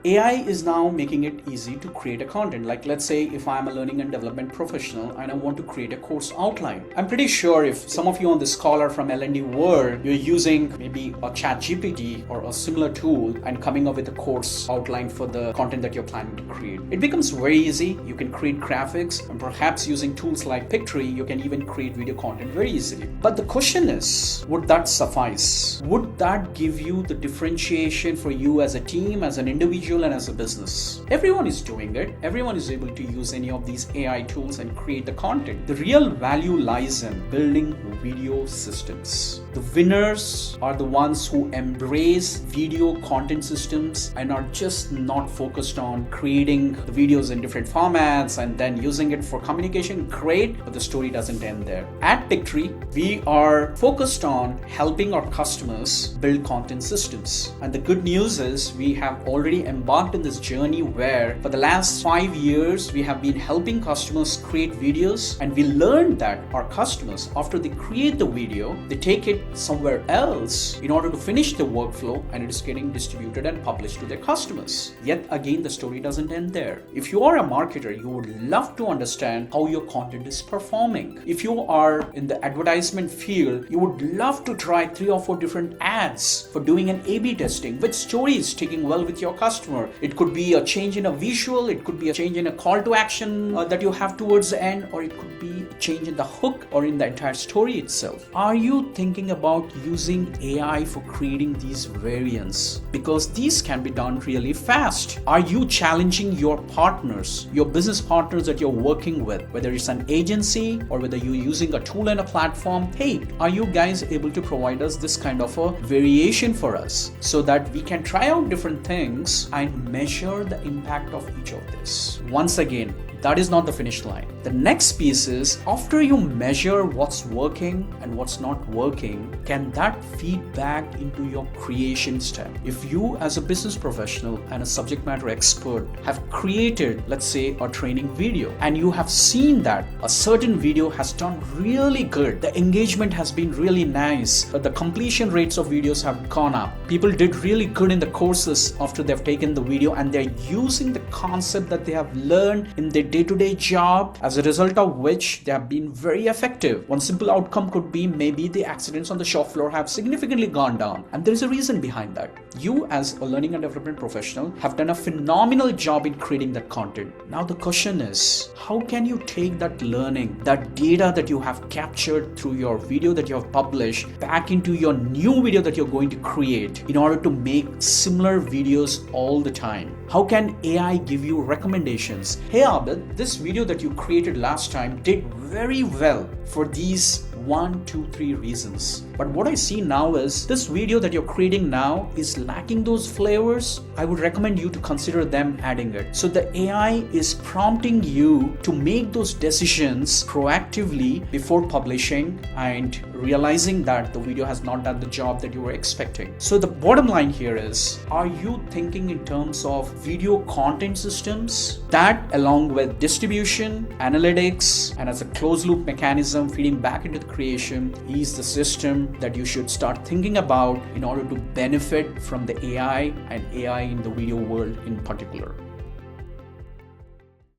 AI is now making it easy to create a content. Like let's say if I'm a learning and development professional and I want to create a course outline. I'm pretty sure if some of you on this call are from L&D world, you're using maybe a chat GPT or a similar tool and coming up with a course outline for the content that you're planning to create. It becomes very easy. You can create graphics, and perhaps using tools like Pictory, you can even create video content very easily. But the question is, would that suffice? Would that give you the differentiation for you as a team, as an individual, and as a business? Everyone is doing it. Everyone is able to use any of these AI tools and create the content. The real value lies in building video systems. The winners are the ones who embrace video content systems and are just not focused on creating the videos in different formats and then using it for communication. Great, but the story doesn't end there. At Pictory, we are focused on helping our customers build content systems. And the good news is we have already embarked in this journey where for the last 5 years, we have been helping customers create videos, and we learned that our customers, after they create the video, they take it somewhere else in order to finish the workflow, and it is getting distributed and published to their customers. Yet again, the story doesn't end there. If you are a marketer, you would love to understand how your content is performing. If you are in the advertisement field, you would love to try 3 or 4 different ads for doing an A/B testing. Which story is taking well with your customer? It could be a change in a visual, it could be a change in a call to action that you have towards the end, or it could be a change in the hook or in the entire story itself. Are you thinking about using AI for creating these variants? Because these can be done really fast. Are you challenging your partners, your business partners that you're working with, whether it's an agency or whether you're using a tool and a platform? Hey, are you guys able to provide us this kind of a variation for us so that we can try out different things and measure the impact of each of this? Once again, that is not the finish line. The next piece is, after you measure what's working and what's not working, can that feed back into your creation step? If you as a business professional and a subject matter expert have created, let's say, a training video, and you have seen that a certain video has done really good, the engagement has been really nice, the completion rates of videos have gone up, people did really good in the courses after they've taken the video, and they're using the concept that they have learned in their day-to-day job, as a result of which they have been very effective. One simple outcome could be maybe the accidents on the shop floor have significantly gone down, and there is a reason behind that. You as a learning and development professional have done a phenomenal job in creating that content. Now the question is, how can you take that learning, that data that you have captured through your video that you have published, back into your new video that you're going to create in order to make similar videos all the time? How can AI give you recommendations? Hey Abid, this video that you created last time did very well for these 1, 2, 3 reasons. But what I see now is this video that you're creating now is lacking those flavors. I would recommend you to consider them adding it. So the AI is prompting you to make those decisions proactively before publishing and realizing that the video has not done the job that you were expecting. So the bottom line here is, are you thinking in terms of video content systems that, along with distribution, analytics, and as a closed loop mechanism feeding back into the creation, is the system that you should start thinking about in order to benefit from the AI and AI in the video world in particular?